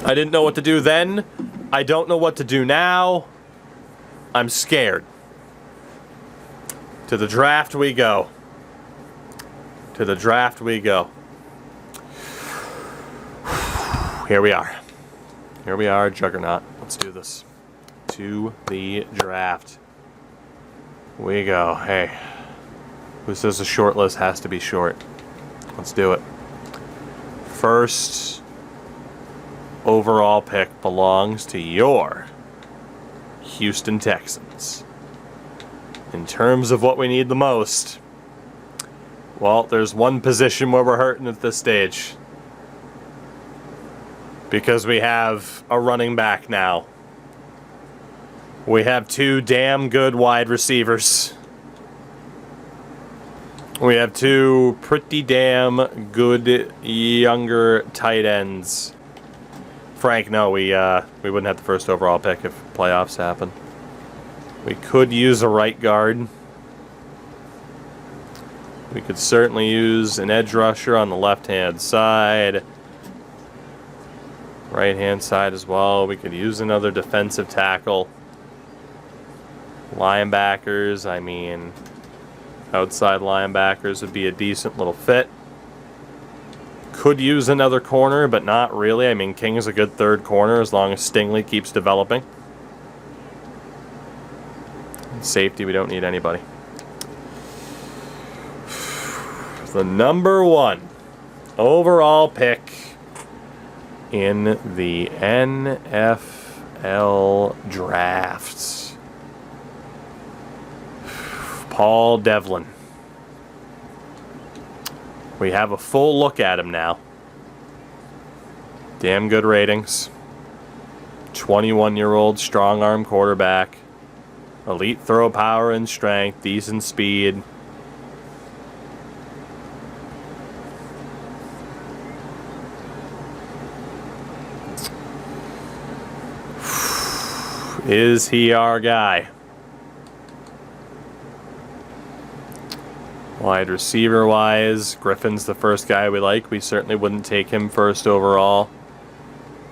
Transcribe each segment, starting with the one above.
I didn't know what to do then. I don't know what to do now. I'm scared. To the draft we go. To the draft we go. Here we are. Here we are, Juggernaut. Let's do this. To the draft we go. Hey, who says a short list has to be short? Let's do it. First overall pick belongs to your Houston Texans. In terms of what we need the most, well, there's one position where we're hurting at this stage. Because we have a running back now. We have two damn good wide receivers. We have two pretty damn good younger tight ends. Frank, no, we wouldn't have the first overall pick if playoffs happen. We could use a right guard. We could certainly use an edge rusher on the left-hand side. Right-hand side as well. We could use another defensive tackle. Linebackers, I mean, outside linebackers would be a decent little fit. Could use another corner, but not really. I mean, King is a good third corner as long as Stingley keeps developing. Safety, we don't need anybody. The number one overall pick in the NFL drafts. Paul Devlin. We have a full look at him now. Damn good ratings. 21-year-old strong arm quarterback. Elite throw power and strength. Decent speed. Is he our guy? Wide receiver wise, Griffin's the first guy we like. We certainly wouldn't take him first overall.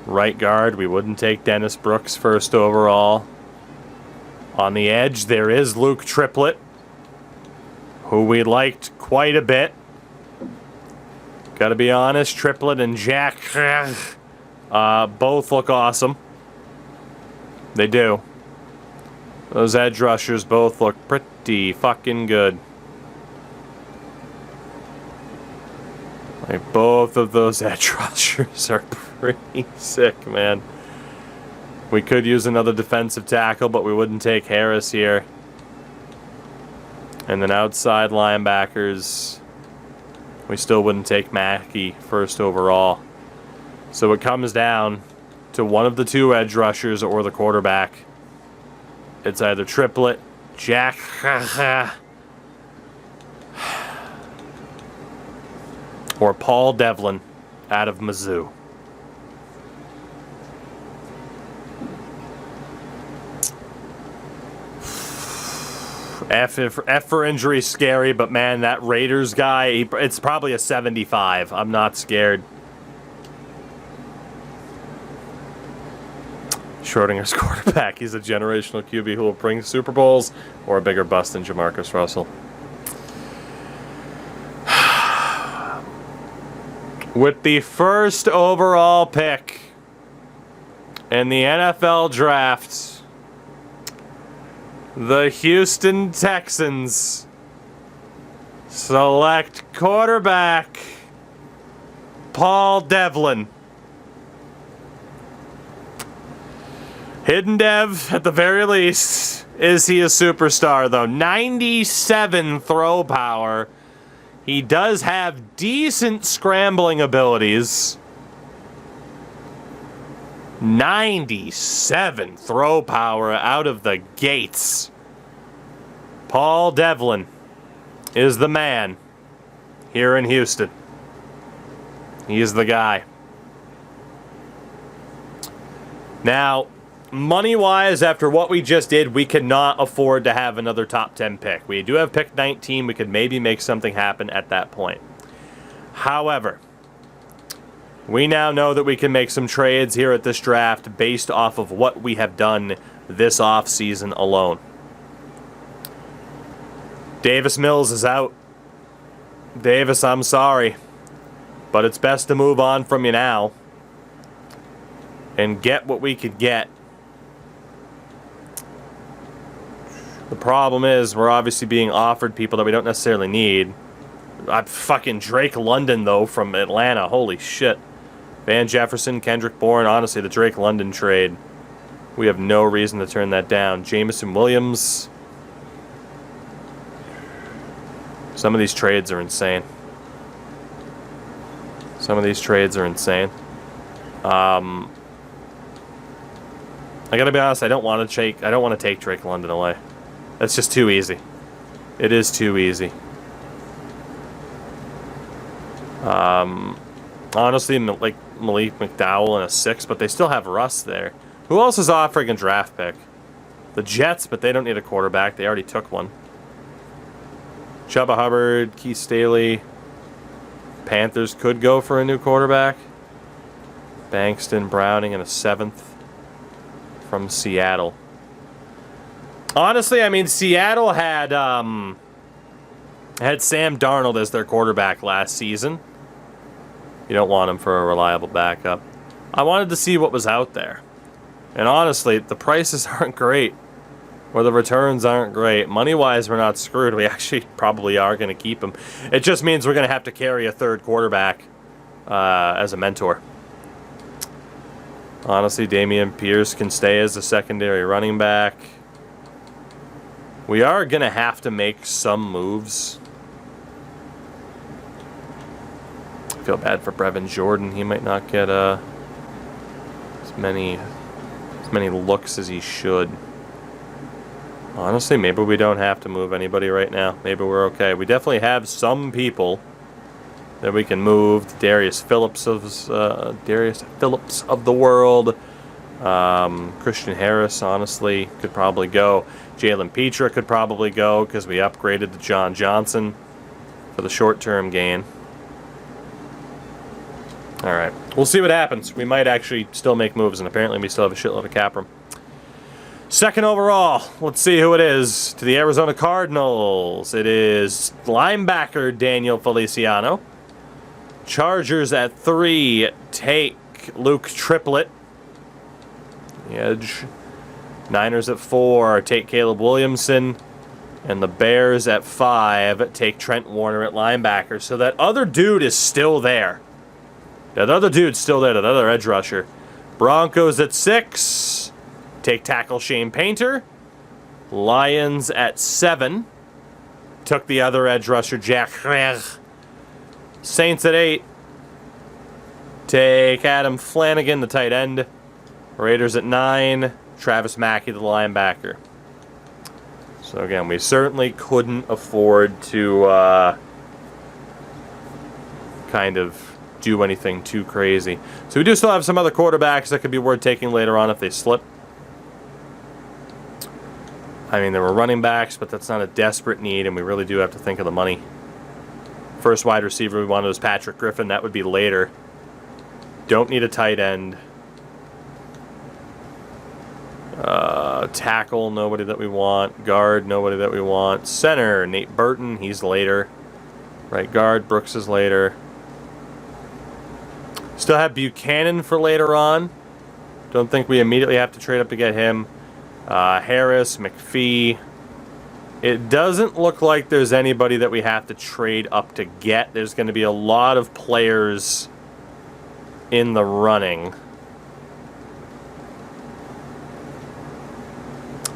Right guard, we wouldn't take Dennis Brooks first overall. On the edge, there is Luke Triplett, who we liked quite a bit. Gotta be honest, Triplett and Jack both look awesome. They do. Those edge rushers both look pretty fucking good. Like, both of those edge rushers are pretty sick, man. We could use another defensive tackle, but we wouldn't take Harris here. And then outside linebackers, we still wouldn't take Mackey first overall. So it comes down to one of the two edge rushers or the quarterback. It's either Triplett, Jack, or Paul Devlin out of Mizzou. F for injury scary, but man, that Raiders guy, it's probably a 75. I'm not scared. Schrodinger's quarterback. He's a generational QB who will bring Super Bowls or a bigger bust than Jamarcus Russell. With the first overall pick in the NFL draft, the Houston Texans select quarterback Paul Devlin. Hidden Dev, at the very least. Is he a superstar, though? 97 throw power. He does have decent scrambling abilities. 97 throw power out of the gates. Paul Devlin is the man here in Houston. He is the guy. Now, money-wise, after what we just did, we cannot afford to have another top 10 pick. We do have pick 19. We could maybe make something happen at that point. However, We now know that we can make some trades here at this draft based off of what we have done this offseason alone. Davis Mills is out. Davis, I'm sorry, but it's best to move on from you now and get what we could get. The problem is we're obviously being offered people that we don't necessarily need. Fucking Drake London, though, from Atlanta. Holy shit. Van Jefferson, Kendrick Bourne. Honestly, the Drake London trade, we have no reason to turn that down. Jameson Williams. Some of these trades are insane. Some of these trades are insane. I gotta be honest, I don't want to take Drake London away. That's just too easy. It is too easy. Honestly, like Malik McDowell and a 6, but they still have Russ there. Who else is offering a draft pick? The Jets, but they don't need a quarterback. They already took one. Chuba Hubbard, Keith Staley. Panthers could go for a new quarterback. Bankston, Browning, and a 7th from Seattle. Honestly, I mean, Seattle had Sam Darnold as their quarterback last season. You don't want him for a reliable backup. I wanted to see what was out there. And honestly, the prices aren't great. Or the returns aren't great. Money-wise, we're not screwed. We actually probably are going to keep him. It just means we're going to have to carry a third quarterback as a mentor. Honestly, Dameon Pierce can stay as a secondary running back. We are going to have to make some moves. I feel bad for Brevin Jordan. He might not get as many looks as he should. Honestly, maybe we don't have to move anybody right now. Maybe we're okay. We definitely have some people that we can move. Darius Phillips of the world. Christian Harris, honestly, could probably go. Jalen Petra could probably go because we upgraded to John Johnson for the short-term gain. All right. We'll see what happens. We might actually still make moves, and apparently we still have a shitload of cap room. Second overall, let's see who it is. To the Arizona Cardinals, it is linebacker Daniel Feliciano. Chargers at 3, take Luke Triplett. The edge. Niners at 4, take Caleb Williamson. And the Bears at 5, take Trent Warner at linebacker. So that other dude is still there. That other dude's still there, that other edge rusher. Broncos at 6, take tackle Shane Painter. Lions at 7, took the other edge rusher Jaquan. Saints at 8, take Adam Flanagan, the tight end. Raiders at 9, Travis Mackey, the linebacker. So again, we certainly couldn't afford to kind of do anything too crazy. So we do still have some other quarterbacks that could be worth taking later on if they slip. I mean, there were running backs, but that's not a desperate need, and we really do have to think of the money. First wide receiver we wanted was Patrick Griffin. That would be later. Don't need a tight end. Tackle, nobody that we want. Guard, nobody that we want. Center, Nate Burton, he's later. Right guard, Brooks is later. Still have Buchanan for later on. Don't think we immediately have to trade up to get him. Harris, McPhee. It doesn't look like there's anybody that we have to trade up to get. There's going to be a lot of players in the running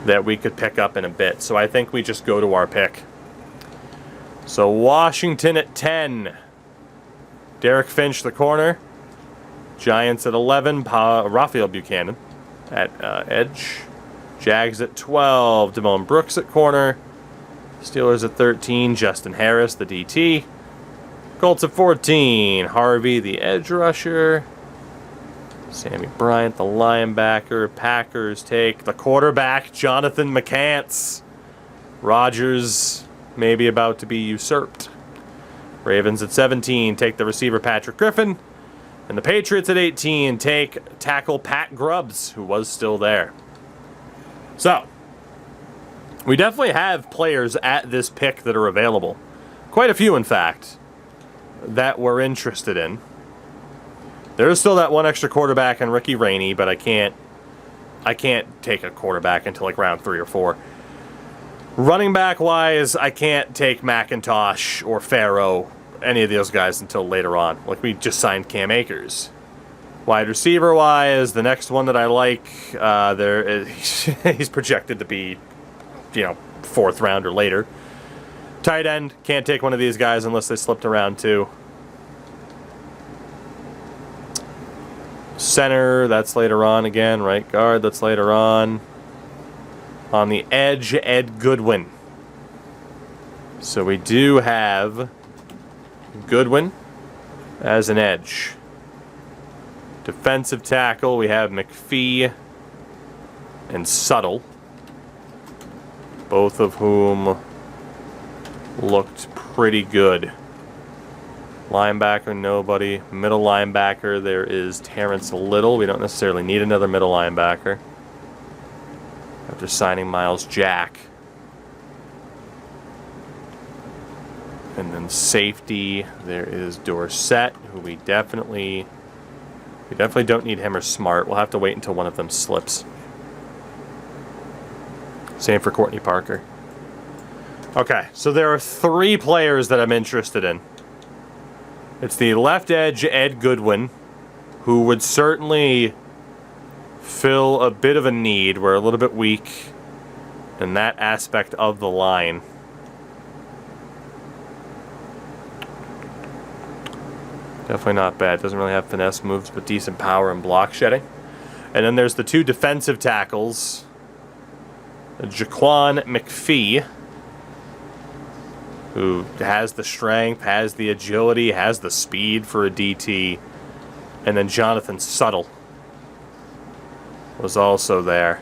that we could pick up in a bit. So I think we just go to our pick. So Washington at 10. Derek Finch, the corner. Giants at 11. Raphael Buchanan at edge. Jags at 12. Damone Brooks at corner. Steelers at 13. Justin Harris, the DT. Colts at 14. Harvey, the edge rusher. Sammy Bryant, the linebacker. Packers take the quarterback, Jonathan McCants. Rodgers maybe about to be usurped. Ravens at 17 take the receiver, Patrick Griffin. And the Patriots at 18 take tackle Pat Grubbs, who was still there. So, we definitely have players at this pick that are available. Quite a few, in fact, that we're interested in. There is still that one extra quarterback in Ricky Rainey, but I can't take a quarterback until like round 3 or 4. Running back wise, I can't take McIntosh or Farrow, any of those guys, until later on. Like, we just signed Cam Akers. Wide receiver wise, the next one that I like, he's projected to be, 4th round or later. Tight end, can't take one of these guys unless they slipped around 2. Center, that's later on again. Right guard, that's later on. On the edge, Ed Goodwin. So we do have Goodwin as an edge. Defensive tackle, we have McPhee and Suttle. Both of whom looked pretty good. Linebacker, nobody. Middle linebacker, there is Terrence Little. We don't necessarily need another middle linebacker after signing Miles Jack. And then safety, there is Dorsett, who we definitely don't need him or Smart. We'll have to wait until one of them slips. Same for Courtney Parker. Okay, so there are 3 players that I'm interested in. It's the left edge, Ed Goodwin, who would certainly fill a bit of a need. We're a little bit weak in that aspect of the line. Definitely not bad. Doesn't really have finesse moves, but decent power and block shedding. And then there's the 2 defensive tackles. Jaquan McPhee, who has the strength, has the agility, has the speed for a DT. And then Jonathan Suttle was also there.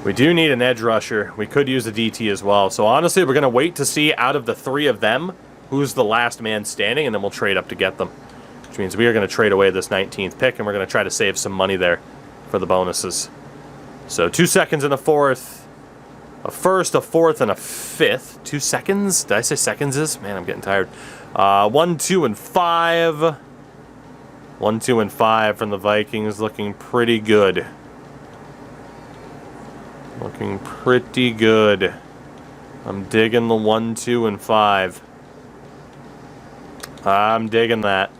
We do need an edge rusher. We could use a DT as well. So honestly, we're going to wait to see out of the 3 of them who's the last man standing, and then we'll trade up to get them. Which means we are going to trade away this 19th pick, and we're going to try to save some money there for the bonuses. So 2 seconds and a 4th. A 1st, a 4th, and a 5th. 2 seconds? Did I say seconds? Man, I'm getting tired. 1, 2, and 5. 1, 2, and 5 from the Vikings. Looking pretty good. Looking pretty good. I'm digging the 1, 2, and 5. I'm digging that.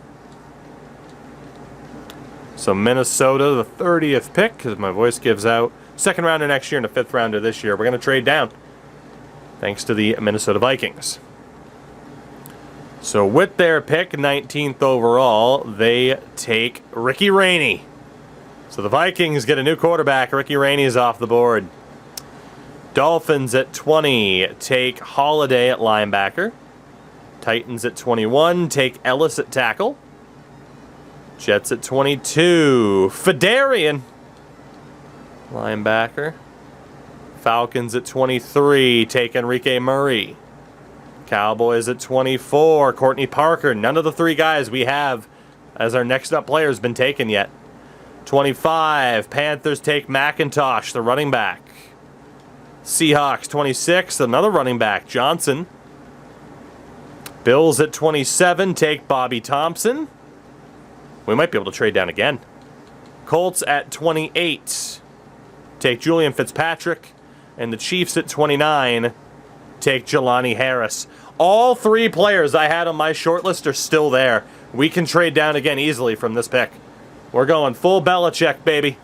So Minnesota, the 30th pick, because my voice gives out. 2nd rounder next year and a 5th rounder this year. We're going to trade down. Thanks to the Minnesota Vikings. So with their pick, 19th overall, they take Ricky Rainey. So the Vikings get a new quarterback. Ricky Rainey is off the board. Dolphins at 20 take Holiday at linebacker. Titans at 21 take Ellis at tackle. Jets at 22, Fedarian, linebacker. Falcons at 23 take Enrique Murray. Cowboys at 24, Courtney Parker. None of the 3 guys we have as our next up player has been taken yet. 25, Panthers take McIntosh, the running back. Seahawks 26, another running back, Johnson. Bills at 27 take Bobby Thompson. We might be able to trade down again. Colts at 28 take Julian Fitzpatrick. And the Chiefs at 29 take Jelani Harris. All 3 players I had on my short list are still there. We can trade down again easily from this pick. We're going full Belichick, baby.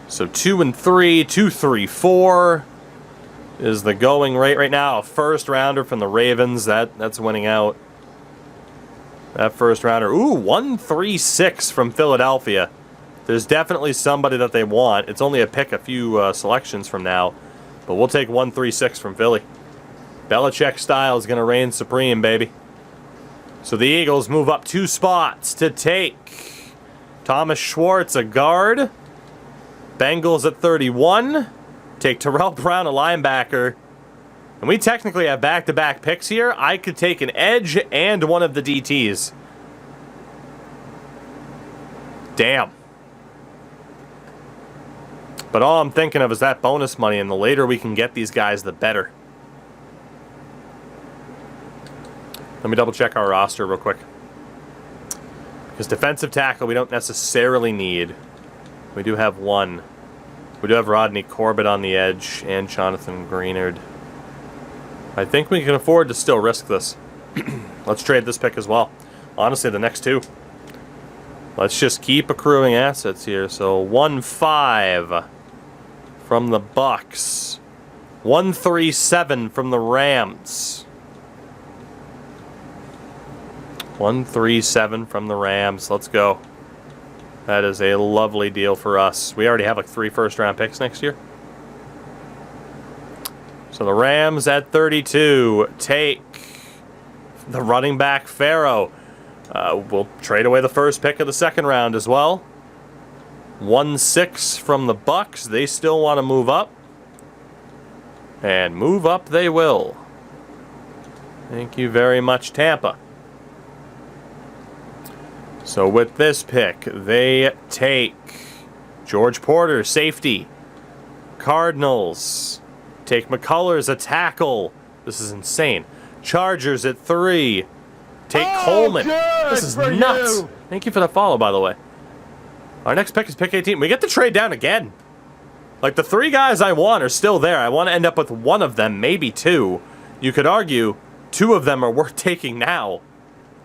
So 2 and 3, 2, 3, 4 is the going rate right now. A 1st rounder from the Ravens. That's winning out. That 1st rounder. Ooh, 1, 3, 6 from Philadelphia. There's definitely somebody that they want. It's only a pick a few selections from now. But we'll take 1, 3, 6 from Philly. Belichick style is going to reign supreme, baby. So the Eagles move up 2 spots to take Thomas Schwartz, a guard. Bengals at 31 take Terrell Brown, a linebacker. And we technically have back-to-back picks here. I could take an edge and one of the DTs. Damn. But all I'm thinking of is that bonus money, and the later we can get these guys, the better. Let me double-check our roster real quick. Because defensive tackle we don't necessarily need. We do have one. We do have Rodney Corbett on the edge and Jonathan Greenard. I think we can afford to still risk this. Let's trade this pick as well. Honestly, the next two. Let's just keep accruing assets here. So 1-5 from the Bucks. 1-3-7 from the Rams. 1-3-7 from the Rams. Let's go. That is a lovely deal for us. We already have like 3 first-round picks next year. So the Rams at 32 take the running back Pharaoh. We'll trade away the first pick of the second round as well. 1-6 from the Bucks. They still want to move up. And move up they will. Thank you very much, Tampa. So with this pick, they take George Porter, safety. Cardinals take McCullers, a tackle. This is insane. Chargers at 3. Take Coleman. This is nuts. Thank you for the follow, by the way. Our next pick is pick 18. We get to trade down again. Like, the 3 guys I want are still there. I want to end up with one of them, maybe 2. You could argue 2 of them are worth taking now.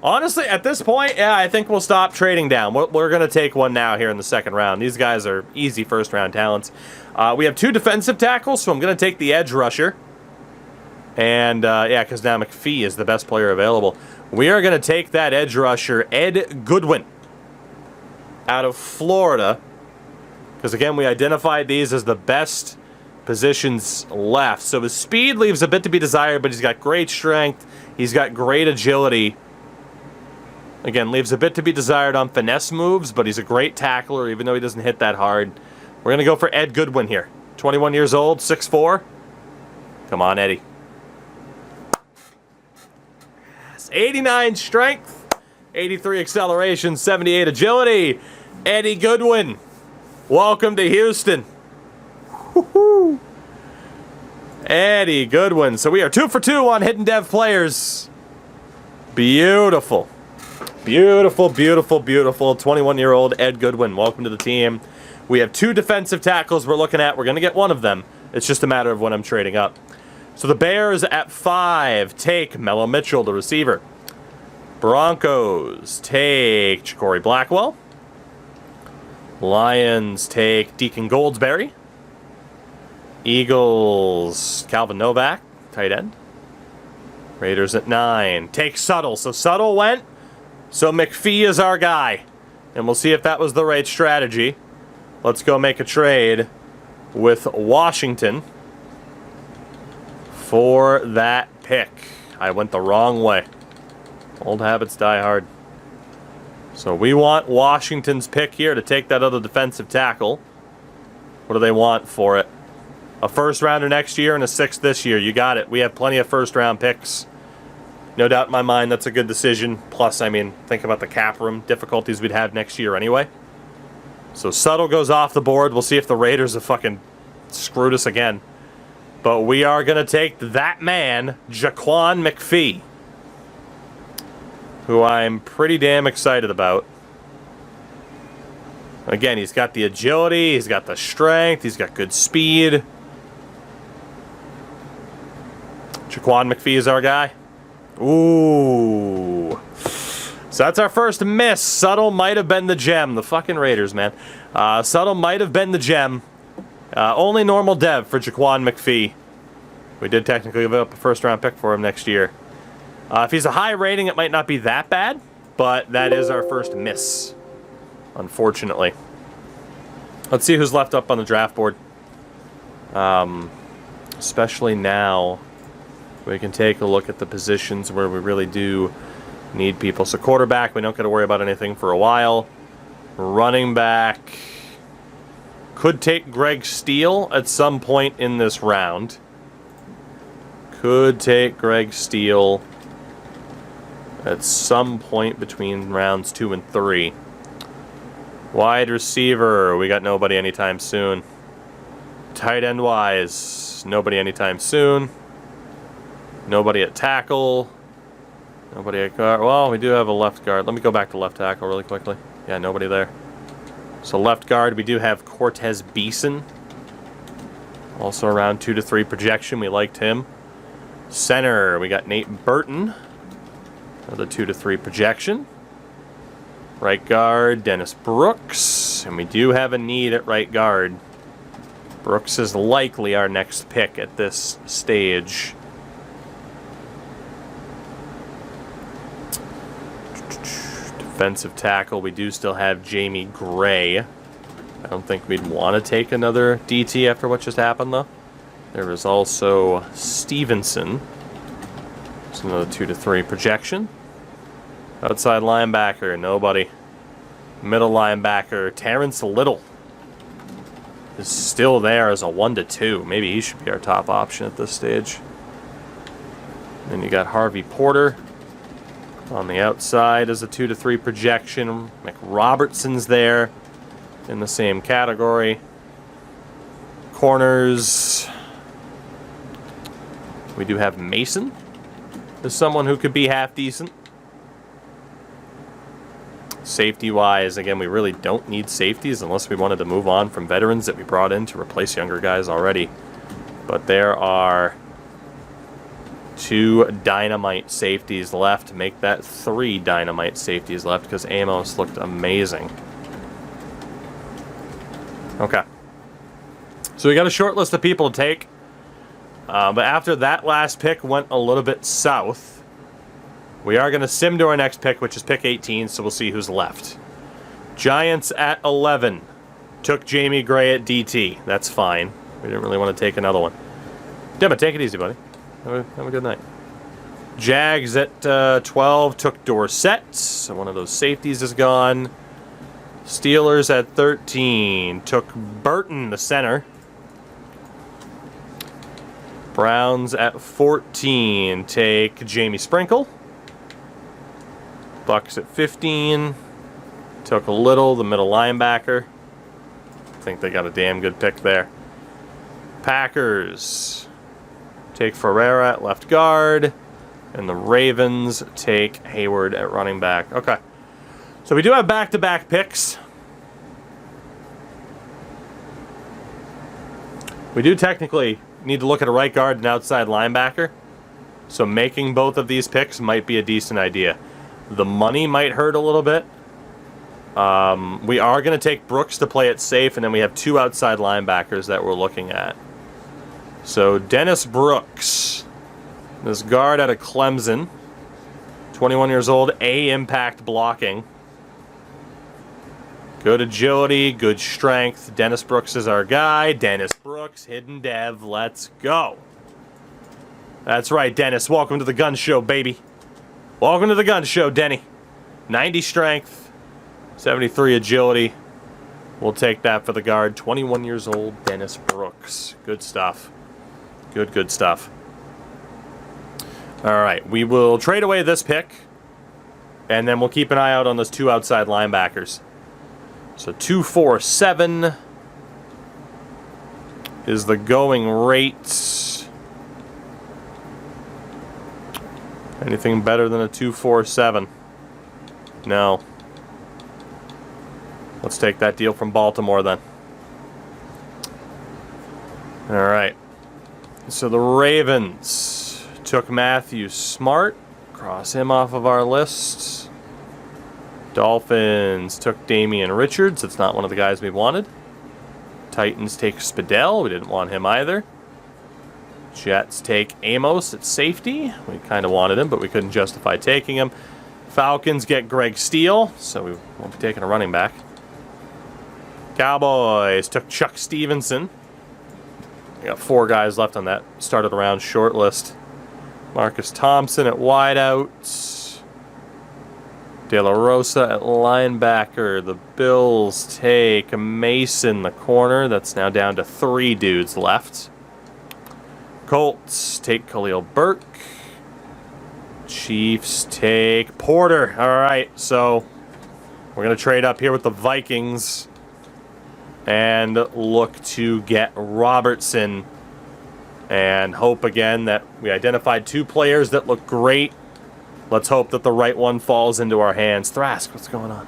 Honestly, at this point, yeah, I think we'll stop trading down. We're going to take one now here in the second round. These guys are easy first-round talents. We have 2 defensive tackles, so I'm going to take the edge rusher. And, yeah, because now McPhee is the best player available. We are going to take that edge rusher, Ed Goodwin, out of Florida. Because, again, we identified these as the best positions left. So his speed leaves a bit to be desired, but he's got great strength. He's got great agility. Again, leaves a bit to be desired on finesse moves, but he's a great tackler, even though he doesn't hit that hard. We're going to go for Ed Goodwin here. 21 years old, 6'4". Come on, Eddie. 89 strength, 83 acceleration, 78 agility. Eddie Goodwin, welcome to Houston. Woo-hoo. Eddie Goodwin. So we are 2 for 2 on hidden dev players. Beautiful. Beautiful, beautiful, beautiful. 21-year-old Ed Goodwin. Welcome to the team. We have 2 defensive tackles we're looking at. We're going to get one of them. It's just a matter of when I'm trading up. So the Bears at 5 take Mello Mitchell, the receiver. Broncos take Ja'Cory Blackwell. Lions take Deacon Goldsberry. Eagles, Calvin Novak, tight end. Raiders at 9 take Suttle. So Suttle went. So McPhee is our guy. And we'll see if that was the right strategy. Let's go make a trade with Washington for that pick. I went the wrong way. Old habits die hard. So we want Washington's pick here to take that other defensive tackle. What do they want for it? A first rounder next year and a 6th this year. You got it. We have plenty of first round picks. No doubt in my mind that's a good decision. Plus, I mean, think about the cap room difficulties we'd have next year anyway. So Suttle goes off the board. We'll see if the Raiders have fucking screwed us again. But we are going to take that man, Jaquan McPhee, who I'm pretty damn excited about. Again, he's got the agility, he's got the strength, he's got good speed. Jaquan McPhee is our guy. Ooh. So that's our first miss. Suttle might have been the gem. The fucking Raiders, man. Suttle might have been the gem. Only normal dev for Jaquan McPhee. We did technically give up a first-round pick for him next year. If he's a high rating, it might not be that bad, but that is our first miss, unfortunately. Let's see who's left up on the draft board. Especially now, we can take a look at the positions where we really do need people. So quarterback, we don't got to worry about anything for a while. Running back, could take Greg Steele at some point in this round. Could take Greg Steele at some point between rounds 2 and 3. Wide receiver, we got nobody anytime soon. Tight end wise, nobody anytime soon. Nobody at tackle. Nobody at guard. Well, we do have a left guard. Let me go back to left tackle really quickly. Yeah, nobody there. So left guard, we do have Cortez Beeson. Also around 2 to 3 projection. We liked him. Center, we got Nate Burton. Another 2 to 3 projection. Right guard, Dennis Brooks. And we do have a need at right guard. Brooks is likely our next pick at this stage. Defensive tackle, we do still have Jamie Gray. I don't think we'd want to take another DT after what just happened, though. There is also Stevenson. It's another 2 to 3 projection. Outside linebacker, nobody. Middle linebacker, Terrence Little is still there as a 1 to 2. Maybe he should be our top option at this stage. Then you got Harvey Porter on the outside as a 2 to 3 projection. McRobertson's there in the same category. Corners, we do have Mason as someone who could be half decent. Safety-wise, again, we really don't need safeties unless we wanted to move on from veterans that we brought in to replace younger guys already. But there are 2 dynamite safeties left. Make that 3 dynamite safeties left because Amos looked amazing. Okay. So we got a short list of people to take. But after that last pick went a little bit south, we are going to sim to our next pick, which is pick 18, so we'll see who's left. Giants at 11. Took Jamie Gray at DT. That's fine. We didn't really want to take another one. Damn it, take it easy, buddy. Have a good night. Jags at 12. Took Dorsett. So one of those safeties is gone. Steelers at 13. Took Burton, the center. Browns at 14. Take Jamie Sprinkle. Bucks at 15. Took Little, the middle linebacker. I think they got a damn good pick there. Packers take Ferreira at left guard. And the Ravens take Hayward at running back. Okay. So we do have back-to-back picks. We do technically need to look at a right guard and outside linebacker. So making both of these picks might be a decent idea. The money might hurt a little bit. We are going to take Brooks to play it safe, and then we have 2 outside linebackers that we're looking at. So Dennis Brooks, this guard out of Clemson, 21 years old, A impact blocking. Good agility, good strength. Dennis Brooks is our guy. Dennis Brooks, hidden dev, let's go. That's right, Dennis. Welcome to the gun show, baby. Welcome to the gun show, Denny. 90 strength, 73 agility. We'll take that for the guard. 21 years old, Dennis Brooks. Good stuff. Good stuff. All right, we will trade away this pick, and then we'll keep an eye out on those 2 outside linebackers. So 247 is the going rate. Anything better than a 247? No. Let's take that deal from Baltimore then. All right. So the Ravens took Matthew Smart. Cross him off of our list. Dolphins took Damian Richards. That's not one of the guys we wanted. Titans take Spadell. We didn't want him either. Jets take Amos at safety. We kind of wanted him, but we couldn't justify taking him. Falcons get Greg Steele, so we won't be taking a running back. Cowboys took Chuck Stevenson. We got 4 guys left on that started around short list. Marcus Thompson at wideout. De La Rosa at linebacker. The Bills take Mason, the corner. That's now down to 3 dudes left. Colts take Khalil Burke. Chiefs take Porter. All right, so we're going to trade up here with the Vikings and look to get Robertson and hope again that we identified 2 players that look great. Let's hope that the right one falls into our hands. Thrask, what's going on?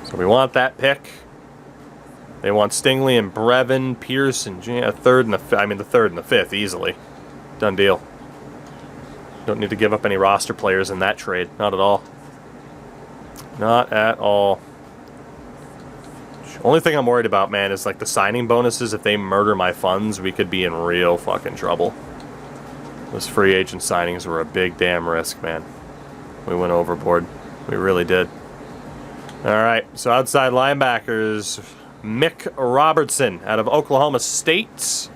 So we want that pick. They want Stingley and Brevin, Pearson, the third and the 5th easily. Done deal. Don't need to give up any roster players in that trade. Not at all. Not at all. Only thing I'm worried about, man, is like the signing bonuses. If they murder my funds, we could be in real fucking trouble. Those free agent signings were a big damn risk, man. We went overboard. We really did. All right, so outside linebackers, Mick Robertson out of Oklahoma State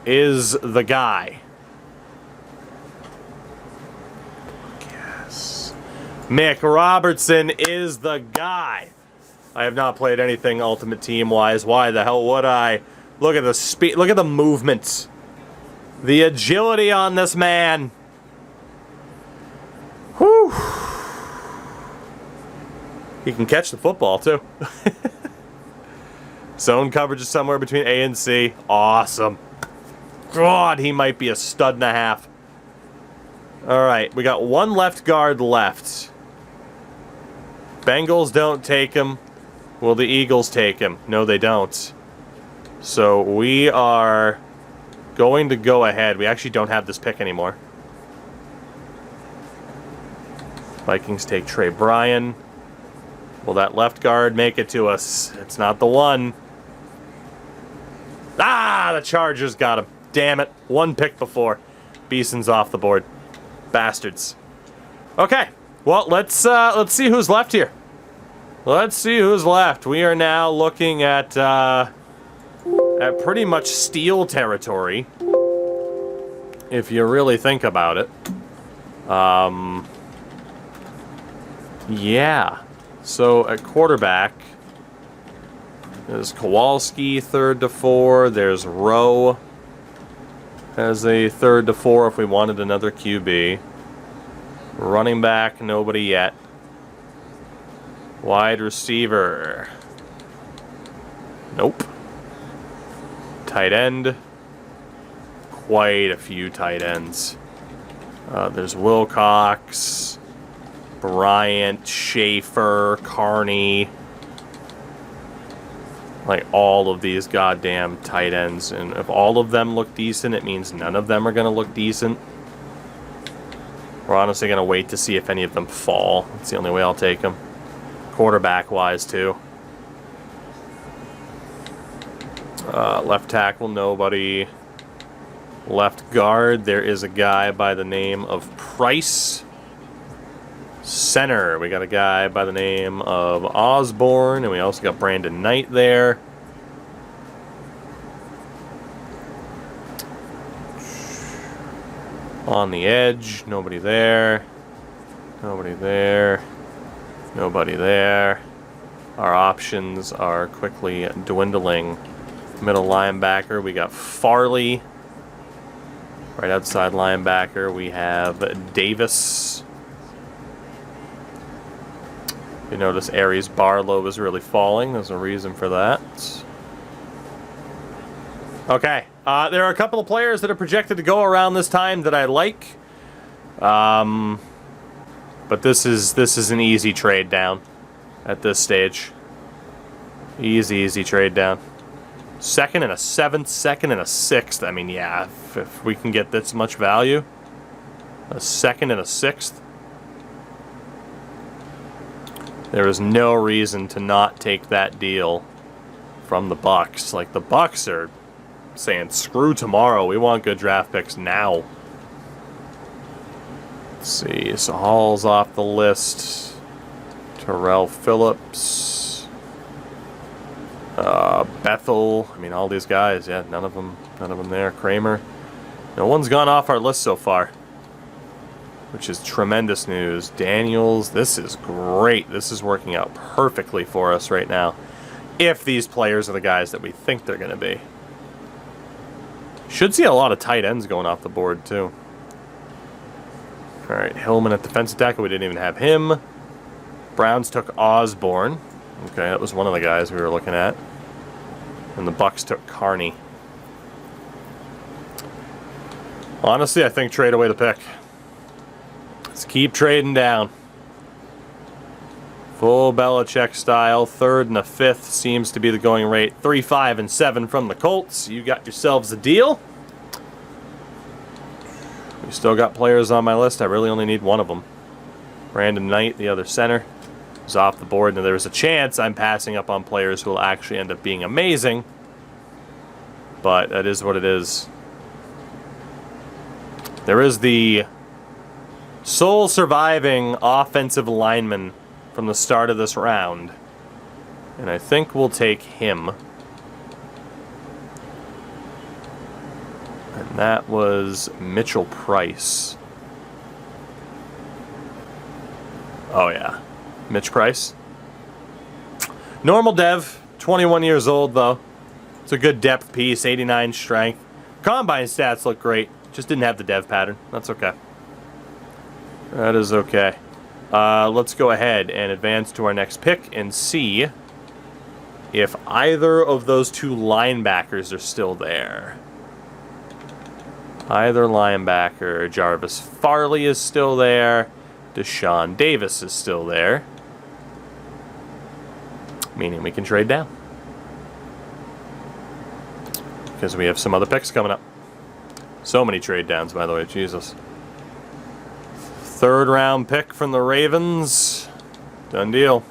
is the guy. Yes. Mick Robertson is the guy. I have not played anything Ultimate Team-wise. Why the hell would I? Look at the speed. Look at the movement. The agility on this man. Whew. He can catch the football, too. Zone coverage is somewhere between A and C. Awesome. God, he might be a stud and a half. All right, we got 1 left guard left. Bengals don't take him. Will the Eagles take him? No, they don't. So we are going to go ahead. We actually don't have this pick anymore. Vikings take Trey Bryan. Will that left guard make it to us? It's not the one. Ah, the Chargers got him. Damn it. 1 pick before. Beeson's off the board. Bastards. Okay. Well, let's see who's left here. Let's see who's left. We are now looking at pretty much steel territory, if you really think about it. Yeah. So at quarterback, there's Kowalski, 3rd to 4. There's Rowe as a 3rd to 4 if we wanted another QB. Running back, nobody yet. Wide receiver. Nope. Tight end. Quite a few tight ends. There's Wilcox, Bryant, Schaefer, Carney. Like all of these goddamn tight ends. And if all of them look decent, it means none of them are going to look decent. We're honestly going to wait to see if any of them fall. That's the only way I'll take them. Quarterback-wise, too. Left tackle, nobody. Left guard, there is a guy by the name of Price. Center, we got a guy by the name of Osborne, and we also got Brandon Knight there. On the edge, nobody there. Nobody there. Nobody there. Our options are quickly dwindling. Middle linebacker, we got Farley. Right outside linebacker, we have Davis. You notice Aries Barlow is really falling. There's a reason for that. Okay. There are a couple of players that are projected to go around this time that I like. But this is an easy trade down at this stage. Easy trade down. 2nd and a 7th, 2nd and a 6th. I mean, yeah, if we can get this much value. A 2nd and a 6th. There is no reason to not take that deal from the Bucks. Like, the Bucks are saying, screw tomorrow. We want good draft picks now. Let's see. So Hall's off the list. Terrell Phillips. Bethel. I mean, all these guys. Yeah, none of them there. Kramer. No one's gone off our list so far, which is tremendous news. Daniels. This is great. This is working out perfectly for us right now. If these players are the guys that we think they're going to be. Should see a lot of tight ends going off the board, too. All right, Hillman at defensive tackle. We didn't even have him. Browns took Osborne. Okay, that was one of the guys we were looking at. And the Bucks took Carney. Honestly, I think trade away the pick. Let's keep trading down. Full Belichick style. 3rd and a 5th seems to be the going rate. 3, 5, and 7 from the Colts. You got yourselves a deal. We still got players on my list. I really only need one of them. Brandon Knight, the other center, is off the board. And there's a chance I'm passing up on players who will actually end up being amazing. But that is what it is. There is the sole surviving offensive lineman from the start of this round. And I think we'll take him. And that was Mitchell Price. Oh, yeah. Mitch Price. Normal dev. 21 years old, though. It's a good depth piece. 89 strength. Combine stats look great. Just didn't have the dev pattern. That's okay. That is okay. Let's go ahead and advance to our next pick and see if either of those 2 linebackers are still there. Either linebacker. Jarvis Farley is still there. Deshaun Davis is still there. Meaning we can trade down. Because we have some other picks coming up. So many trade downs, by the way. Jesus. 3rd round pick from the Ravens. Done deal.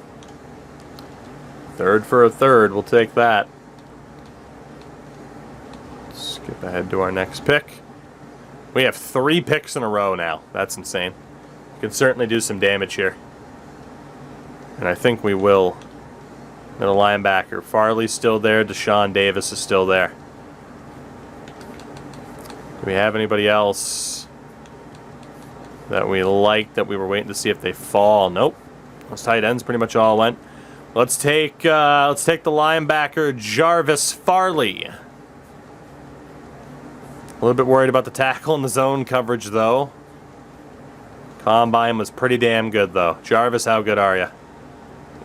3rd for a 3rd. We'll take that. Skip ahead to our next pick. We have 3 picks in a row now. That's insane. We can certainly do some damage here. And I think we will. Middle linebacker. Farley's still there. Deshaun Davis is still there. Do we have anybody else that we like that we were waiting to see if they fall? Nope. Those tight ends pretty much all went. Let's take the linebacker Jarvis Farley. A little bit worried about the tackle and the zone coverage though. Combine was pretty damn good though. Jarvis, how good are you?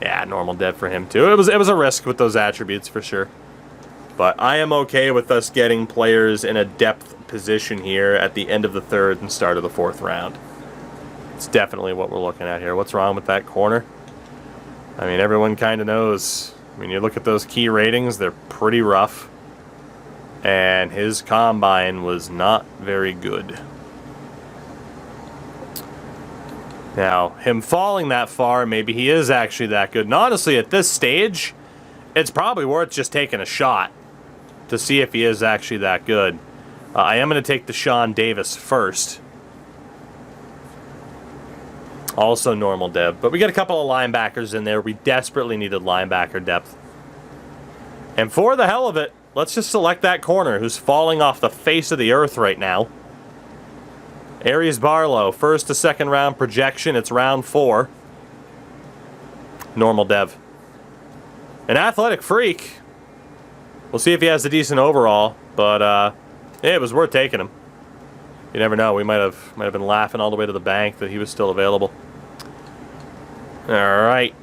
Yeah, normal dev for him too. It was a risk with those attributes for sure. But I am okay with us getting players in a depth position here at the end of the 3rd and start of the 4th round. It's definitely what we're looking at here. What's wrong with that corner? I mean, everyone kind of knows. I mean, you look at those key ratings, they're pretty rough. And his combine was not very good. Now, him falling that far, maybe he is actually that good. And honestly, at this stage, it's probably worth just taking a shot to see if he is actually that good. I am going to take Deshaun Davis first. Also normal dev. But we got a couple of linebackers in there. We desperately needed linebacker depth. And for the hell of it, let's just select that corner who's falling off the face of the earth right now. Aries Barlow, 1st to 2nd round projection. It's round 4. Normal dev. An athletic freak. We'll see if he has a decent overall, but yeah, it was worth taking him. You never know. We might have been laughing all the way to the bank that he was still available. All right,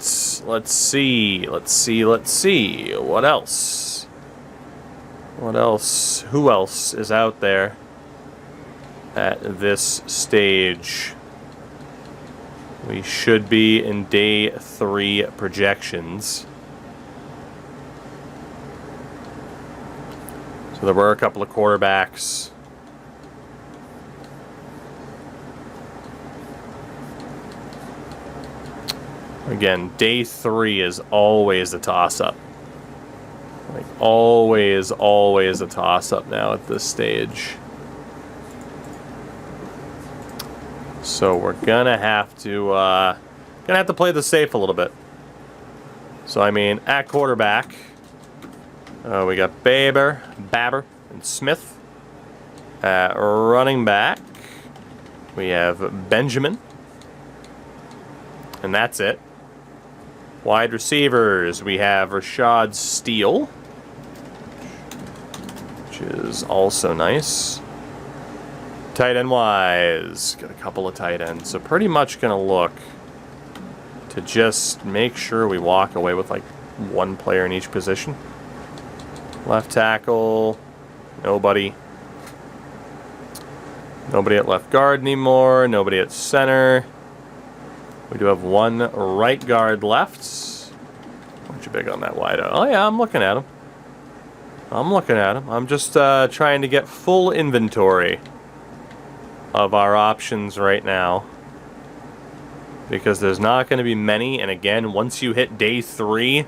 let's see. What else? Who else is out there at this stage? We should be in day 3 projections. So there were a couple of quarterbacks. Again, day 3 is always a toss-up. Like, always a toss-up now at this stage. So we're gonna have to play the safe a little bit. So I mean, at quarterback, we got Babber, and Smith. At running back, we have Benjamin, and that's it. Wide receivers, we have Rashad Steele, which is also nice. Tight end wise, got a couple of tight ends. So pretty much going to look to just make sure we walk away with like one player in each position. Left tackle, nobody. Nobody at left guard anymore, nobody at center. We do have one right guard left. Aren't you big on that wide out? Oh yeah, I'm looking at him. I'm just trying to get full inventory of our options right now. Because there's not going to be many, and again, once you hit day 3,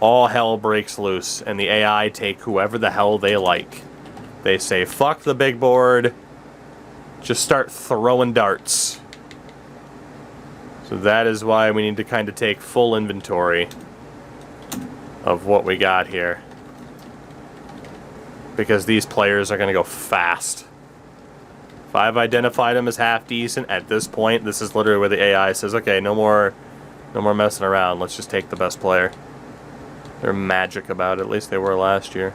all hell breaks loose, and the AI take whoever the hell they like. They say, fuck the big board, just start throwing darts. So that is why we need to kind of take full inventory of what we got here. Because these players are going to go fast. If I've identified them as half decent, at this point, this is literally where the AI says, okay, no more messing around. Let's just take the best player. They're magic about it. At least they were last year.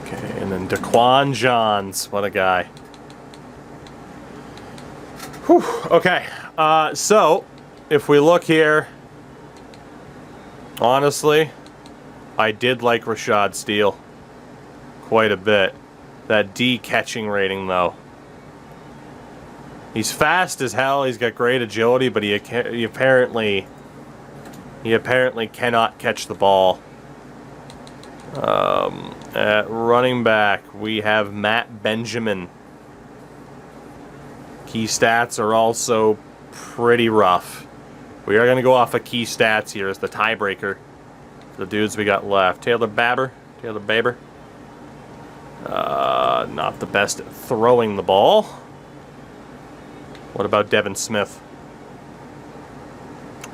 Okay, and then Jaquan Johns. What a guy. Whew. Okay, so if we look here, honestly, I did like Rashad Steele quite a bit. That D catching rating, though. He's fast as hell. He's got great agility, but he apparently cannot catch the ball. At running back, we have Matt Benjamin. Key stats are also pretty rough. We are going to go off of key stats here as the tiebreaker. The dudes we got left. Taylor Baber. Not the best at throwing the ball. What about Devin Smith?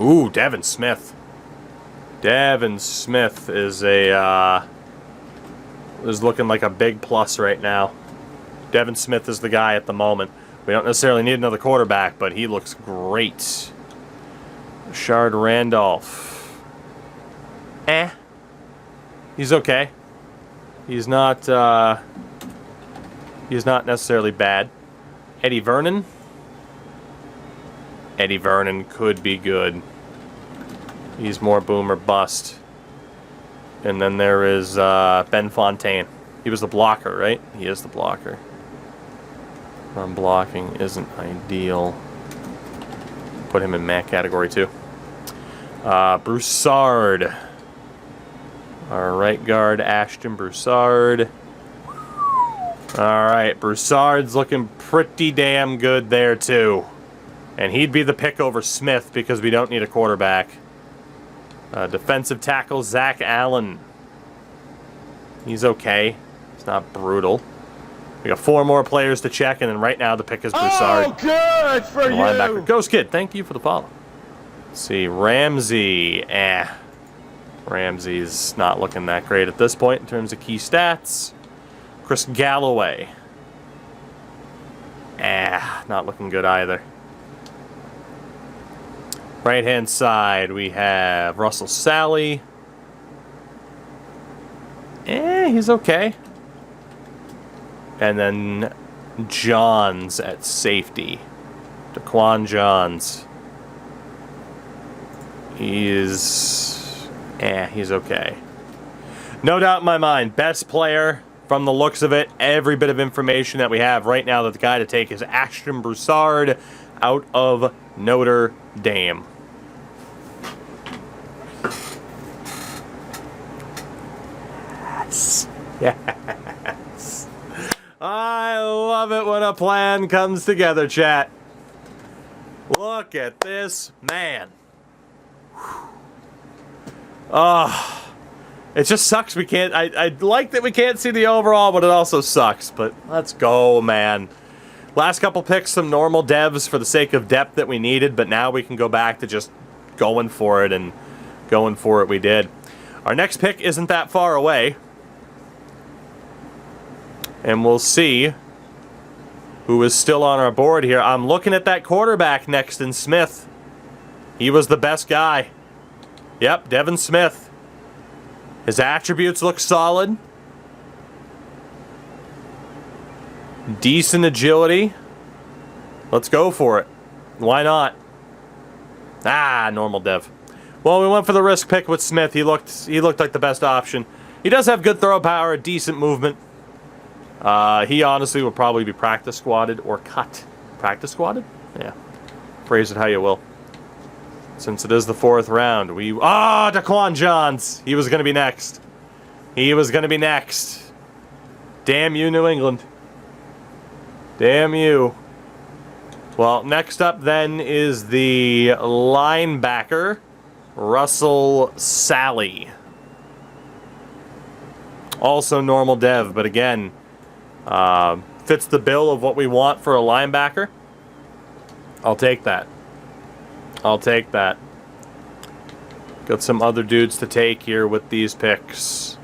Ooh, Devin Smith. Devin Smith is looking like a big plus right now. Devin Smith is the guy at the moment. We don't necessarily need another quarterback, but he looks great. Shard Randolph. He's okay. He's not necessarily bad. Eddie Vernon. Eddie Vernon could be good. He's more boom or bust. And then there is Ben Fontaine. He was the blocker, right? He is the blocker. Run blocking isn't ideal. Put him in Mac category too. Broussard. Our right guard, Ashton Broussard. Alright, Broussard's looking pretty damn good there too. And he'd be the pick over Smith because we don't need a quarterback. Defensive tackle, Zach Allen. He's okay. It's not brutal. We got 4 more players to check, and then right now the pick is Broussard. Oh, good for you! Linebacker. Ghost Kid, thank you for the follow. Let's see, Ramsey. Ramsey's not looking that great at this point in terms of key stats. Chris Galloway. Not looking good either. Right-hand side, we have Russell Sally. He's okay. And then Johns at safety. Jaquan Johns. He's okay. No doubt in my mind, best player from the looks of it. Every bit of information that we have right now that the guy to take is Ashton Broussard out of Notre Dame. Yes. I love it when a plan comes together, chat. Look at this man. It just sucks we can't. I like that we can't see the overall, but it also sucks. But let's go, man. Last couple picks, some normal devs for the sake of depth that we needed, but now we can go back to just going for it, and going for it we did. Our next pick isn't that far away. And we'll see who is still on our board here. I'm looking at that quarterback next in Smith. He was the best guy. Yep, Devin Smith. His attributes look solid. Decent agility. Let's go for it. Why not? Ah, normal dev. Well, we went for the risk pick with Smith. He looked like the best option. He does have good throw power, decent movement. He honestly will probably be practice squatted or cut. Practice squatted? Yeah. Phrase it how you will. Since it is the 4th round, Jaquan Johns. He was going to be next. He was going to be next. Damn you, New England. Damn you. Well, next up then is the linebacker, Russell Sally. Also normal dev, but again, fits the bill of what we want for a linebacker. I'll take that. I'll take that. Got some other dudes to take here with these picks.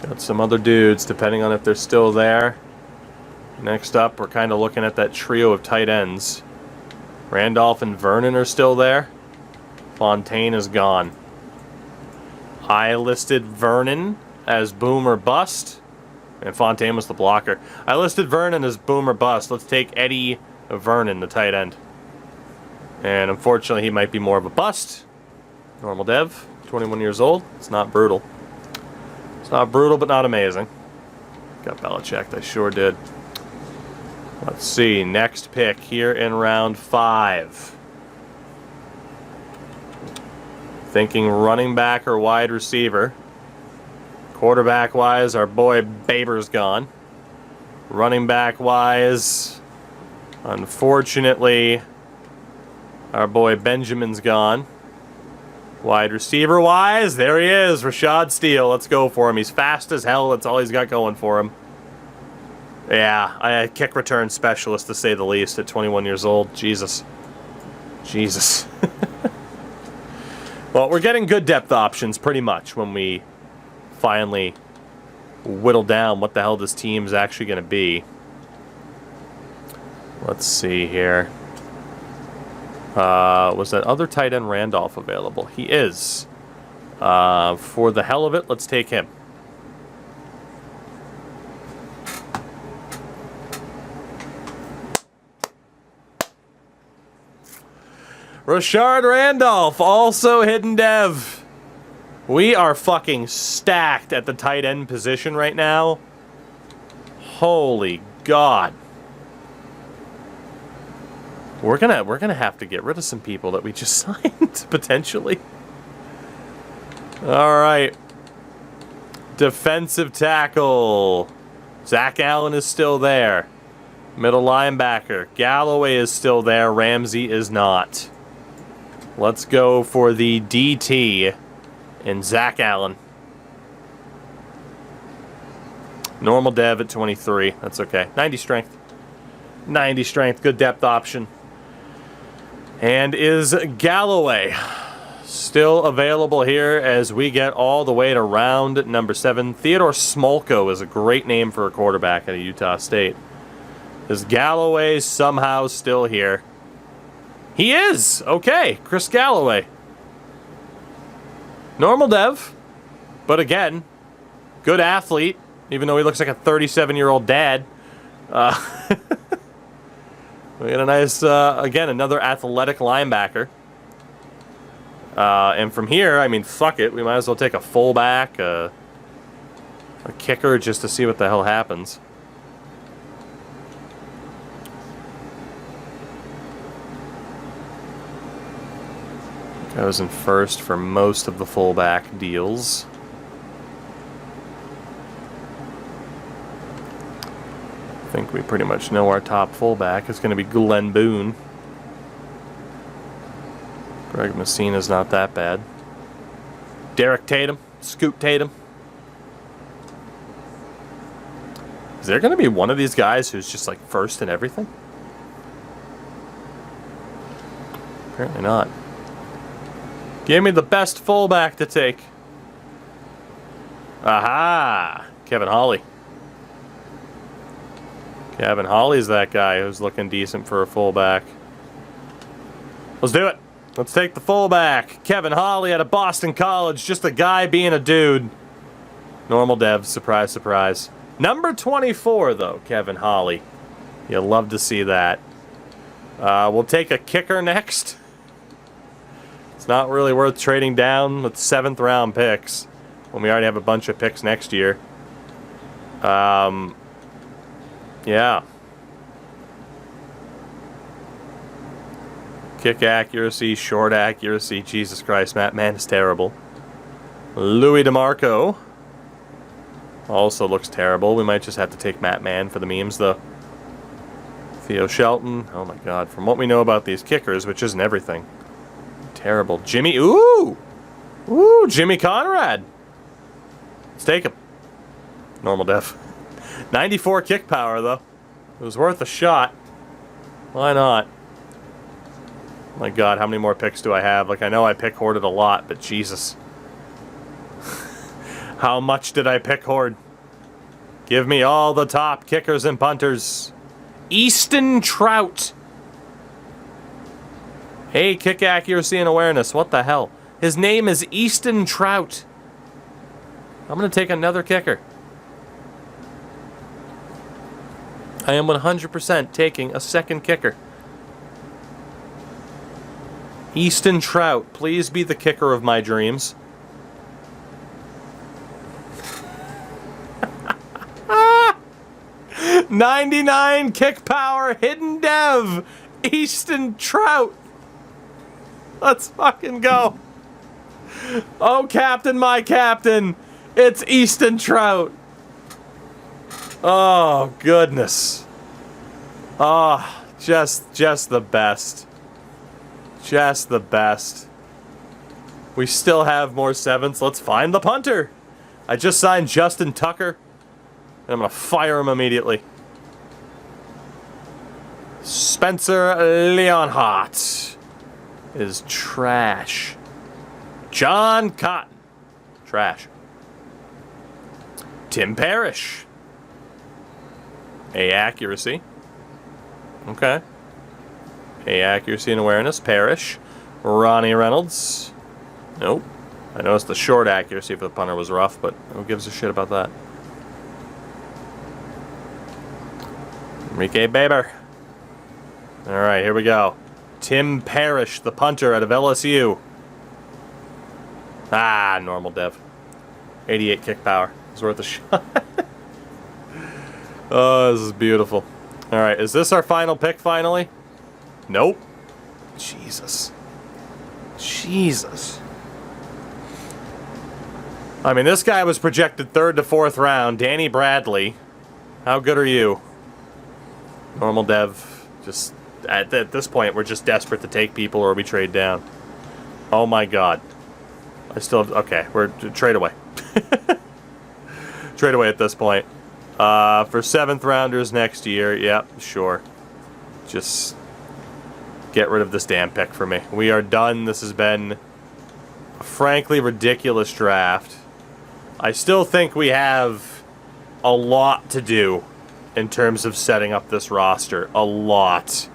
Got some other dudes, depending on if they're still there. Next up, we're kind of looking at that trio of tight ends. Randolph and Vernon are still there. Fontaine is gone. I listed Vernon as boom or bust, and Fontaine was the blocker. I listed Vernon as boom or bust. Let's take Eddie Vernon, the tight end. And unfortunately, he might be more of a bust. Normal dev, 21 years old. It's not brutal. It's not brutal, but not amazing. Got Belichicked, I sure did. Let's see, next pick here in round 5. Thinking running back or wide receiver. Quarterback-wise, our boy Baber's gone. Running back-wise, unfortunately, our boy Benjamin's gone. Wide receiver-wise, there he is, Rashad Steele. Let's go for him. He's fast as hell. That's all he's got going for him. Yeah, a kick return specialist, to say the least, at 21 years old. Jesus. Jesus. Well, we're getting good depth options, pretty much, when we finally whittle down what the hell this team is actually going to be. Let's see here. Was that other tight end Randolph available? He is. For the hell of it, let's take him. Rashard Randolph, also hidden dev. We are fucking stacked at the tight end position right now. Holy God. We're gonna have to get rid of some people that we just signed, potentially. Alright. Defensive tackle. Zach Allen is still there. Middle linebacker. Galloway is still there. Ramsey is not. Let's go for the DT and Zach Allen. Normal dev at 23. That's okay. 90 strength. 90 strength. Good depth option. And is Galloway still available here as we get all the way to round number 7. Theodore Smolko is a great name for a quarterback at Utah State. Is Galloway somehow still here? He is! Okay, Chris Galloway. Normal dev, but again, good athlete, even though he looks like a 37-year-old dad. We got a nice, again, another athletic linebacker. And from here, I mean, fuck it, we might as well take a fullback, a kicker, just to see what the hell happens. I was in first for most of the fullback deals. I think we pretty much know our top fullback is going to be Glenn Boone. Greg Messina's not that bad. Derek Tatum, Scoot Tatum. Is there going to be one of these guys who's just like first in everything? Apparently not. Give me the best fullback to take. Aha! Kevin Hawley. Kevin Hawley's that guy who's looking decent for a fullback. Let's do it. Let's take the fullback. Kevin Hawley out of Boston College. Just a guy being a dude. Normal dev. Surprise, surprise. Number 24, though, Kevin Hawley. You'll love to see that. We'll take a kicker next. It's not really worth trading down with 7th round picks when we already have a bunch of picks next year. Yeah. Kick accuracy, short accuracy. Jesus Christ, Matt Man is terrible. Louis DeMarco also looks terrible. We might just have to take Matt Man for the memes, though. Theo Shelton. Oh, my God. From what we know about these kickers, which isn't everything. Terrible. Jimmy. Ooh! Ooh, Jimmy Conrad. Let's take him. Normal def. 94 kick power, though. It was worth a shot. Why not? My God, how many more picks do I have? Like, I know I pick hoarded a lot, but Jesus. How much did I pick hoard? Give me all the top kickers and punters. Easton Trout. Hey, kick accuracy and awareness. What the hell? His name is Easton Trout. I'm going to take another kicker. I am 100% taking a second kicker. Easton Trout, please be the kicker of my dreams. Ah! 99 kick power, hidden dev, Easton Trout. Let's fucking go. Oh, Captain, my Captain, it's Easton Trout. Oh, goodness. Oh, just the best. Just the best. We still have more 7s. Let's find the punter. I just signed Justin Tucker, and I'm going to fire him immediately. Spencer Leonhardt is trash. John Cotton. Trash. Tim Parrish. A accuracy. Okay. A accuracy and awareness. Parrish. Ronnie Reynolds. Nope. I noticed the short accuracy for the punter was rough, but who gives a shit about that? Enrique Baber. Alright, here we go. Tim Parrish, the punter out of LSU. Ah, normal dev. 88 kick power. It's worth a shot. Oh, this is beautiful. Alright, is this our final pick finally? Nope. Jesus. Jesus. I mean, this guy was projected 3rd to 4th round. Danny Bradley. How good are you? Normal dev. Just, at this point, we're just desperate to take people or we trade down. Oh my God. I still have, okay, we're, trade away. Trade away at this point. For 7th rounders next year, yep, sure. Just get rid of this damn pick for me. We are done. This has been a frankly ridiculous draft. I still think we have a lot to do in terms of setting up this roster. A lot.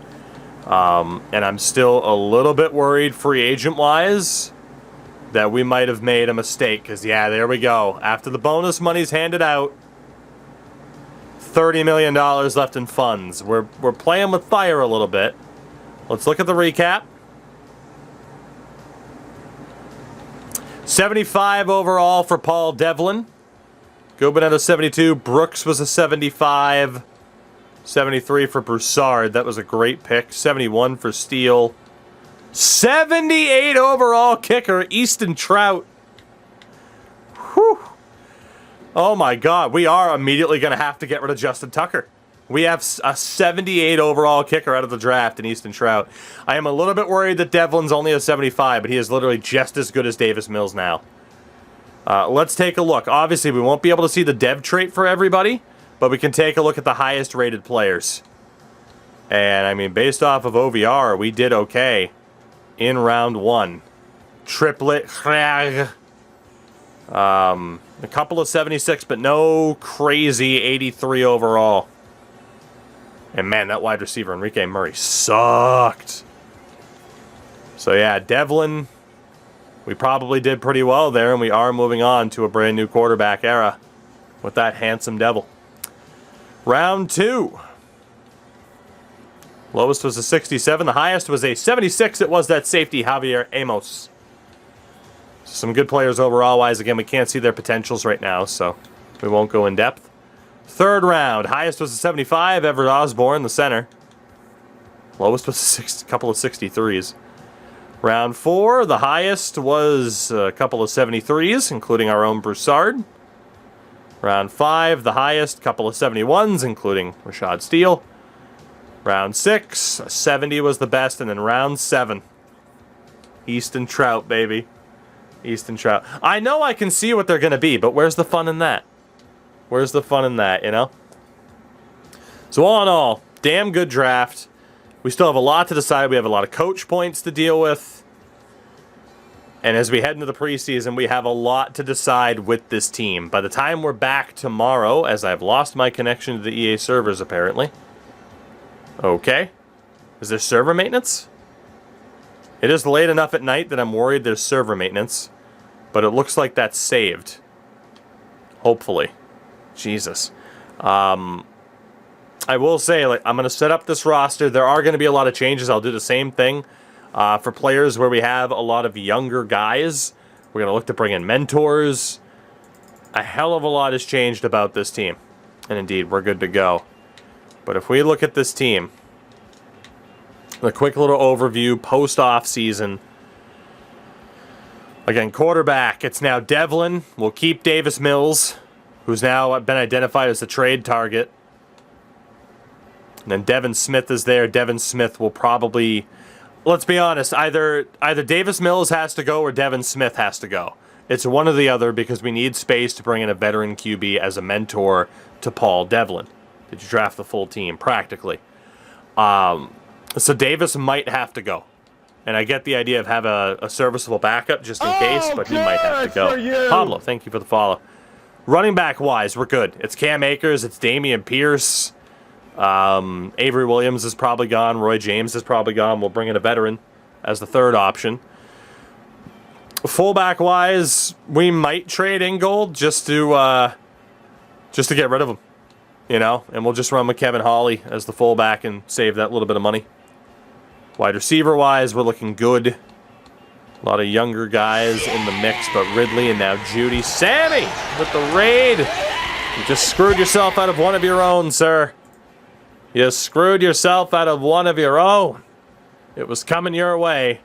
And I'm still a little bit worried free agent-wise that we might have made a mistake. Because, yeah, there we go. After the bonus money's handed out, $30 million left in funds. We're playing with fire a little bit. Let's look at the recap. 75 overall for Paul Devlin. Goodwin at a 72. Brooks was a 75. 73 for Broussard. That was a great pick. 71 for Steele. 78 overall kicker, Easton Trout. Whew. Oh my God, we are immediately going to have to get rid of Justin Tucker. We have a 78 overall kicker out of the draft in Easton Trout. I am a little bit worried that Devlin's only a 75, but he is literally just as good as Davis Mills now. Let's take a look. Obviously, we won't be able to see the dev trait for everybody, but we can take a look at the highest rated players. And, I mean, based off of OVR, we did okay in round 1. Triplet. A couple of 76, but no crazy 83 overall. And man, that wide receiver, Enrique Murray, sucked. So yeah, Devlin, we probably did pretty well there, and we are moving on to a brand new quarterback era with that handsome devil. Round 2. Lowest was a 67. The highest was a 76. It was that safety, Javier Amos. Some good players overall-wise. Again, we can't see their potentials right now, so we won't go in depth. 3rd round. Highest was a 75. Everett Osborne, the center. Lowest was a couple of 63s. Round 4. The highest was a couple of 73s, including our own Broussard. Round 5. The highest, couple of 71s, including Rashad Steele. Round 6. A 70 was the best, and then round 7. Easton Trout, baby. Easton Trout. I know I can see what they're going to be, but where's the fun in that? Where's the fun in that, you know? So all in all, damn good draft. We still have a lot to decide. We have a lot of coach points to deal with. And as we head into the preseason, we have a lot to decide with this team. By the time we're back tomorrow, as I've lost my connection to the EA servers apparently. Okay. Is there server maintenance? It is late enough at night that I'm worried there's server maintenance. But it looks like that's saved. Hopefully. Jesus. I will say, like, I'm going to set up this roster. There are going to be a lot of changes. I'll do the same thing for players where we have a lot of younger guys. We're going to look to bring in mentors. A hell of a lot has changed about this team. And indeed, we're good to go. But if we look at this team, a quick little overview post-off season. Again, quarterback, it's now Devlin. We'll keep Davis Mills, who's now been identified as a trade target. And then Devin Smith is there. Devin Smith will probably, let's be honest, either Davis Mills has to go or Devin Smith has to go. It's one or the other because we need space to bring in a veteran QB as a mentor to Paul Devlin. Did you draft the full team? Practically. So Davis might have to go. And I get the idea of have a serviceable backup just in case, but he might have to go. Pablo, thank you for the follow. Running back-wise, we're good. It's Cam Akers. It's Damian Pierce. Avery Williams is probably gone. Roy James is probably gone. We'll bring in a veteran as the 3rd option. Fullback-wise, we might trade Ingold just to get rid of him. You know, and we'll just run with Kevin Hawley as the fullback and save that little bit of money. Wide receiver-wise, we're looking good. A lot of younger guys in the mix, but Ridley and now Judy. Sammy with the raid. You just screwed yourself out of one of your own, sir. You screwed yourself out of one of your own. It was coming your way,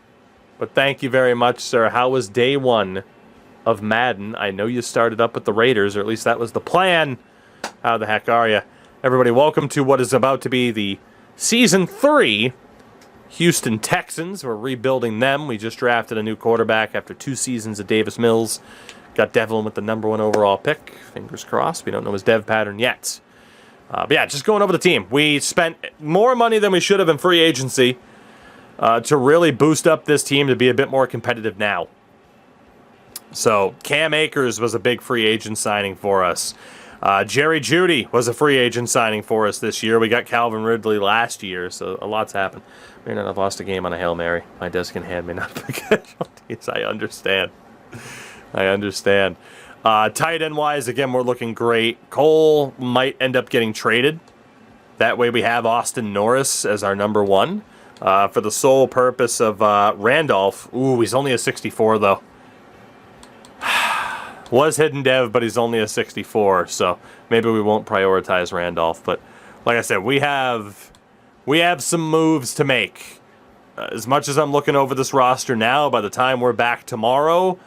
but thank you very much, sir. How was day 1 of Madden? I know you started up with the Raiders, or at least that was the plan. How the heck are you? Everybody, welcome to what is about to be the Season 3 Houston Texans. We're rebuilding them. We just drafted a new quarterback after 2 seasons of Davis Mills. Got Devlin with the #1 overall pick. Fingers crossed. We don't know his dev pattern yet. But yeah, just going over the team. We spent more money than we should have in free agency to really boost up this team to be a bit more competitive now. So Cam Akers was a big free agent signing for us. Jerry Jeudy was a free agent signing for us this year. We got Calvin Ridley last year, so a lot's happened. May not have lost a game on a Hail Mary. My desk in hand may not have casualties. I understand. I understand. Tight end-wise, again, we're looking great. Cole might end up getting traded. That way we have Austin Norris as our #1. For the sole purpose of Randolph. Ooh, he's only a 64, though. Was hidden dev, but he's only a 64, so maybe we won't prioritize Randolph. But like I said, we have some moves to make. As much as I'm looking over this roster now, by the time we're back tomorrow,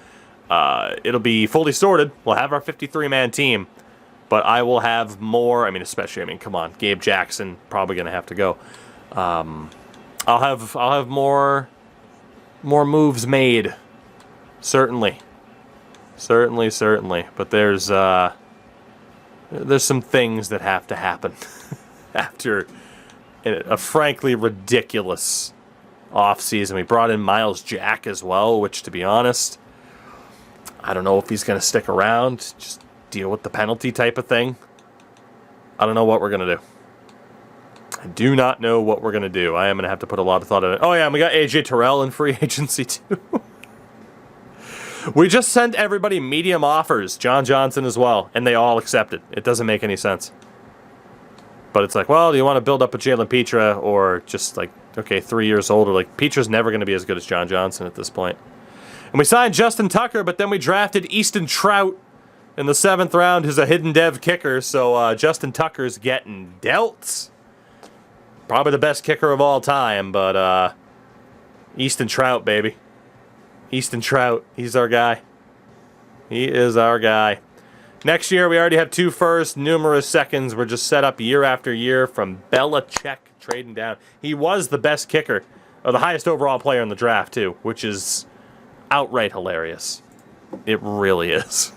it'll be fully sorted. We'll have our 53-man team, but I will have more. I mean, come on, Gabe Jackson probably going to have to go. I'll have more moves made, certainly. Certainly. But there's some things that have to happen after a frankly ridiculous offseason. We brought in Miles Jack as well, which, to be honest, I don't know if he's going to stick around. Just deal with the penalty type of thing. I don't know what we're going to do. I do not know what we're going to do. I am going to have to put a lot of thought in it. Oh, yeah, and we got AJ Terrell in free agency, too. We just sent everybody medium offers, John Johnson as well, and they all accepted. It doesn't make any sense. But it's like, well, do you want to build up a Jalen Petra or just like, okay, 3 years older? Like, Petra's never going to be as good as John Johnson at this point. And we signed Justin Tucker, but then we drafted Easton Trout in the 7th round, who's a hidden dev kicker. So Justin Tucker's getting dealt. Probably the best kicker of all time, but Easton Trout, baby. Easton Trout, he's our guy. He is our guy. Next year, we already have 2 firsts, numerous seconds. We're just set up year after year from Belichick trading down. He was the best kicker, or the highest overall player in the draft, too, which is outright hilarious. It really is.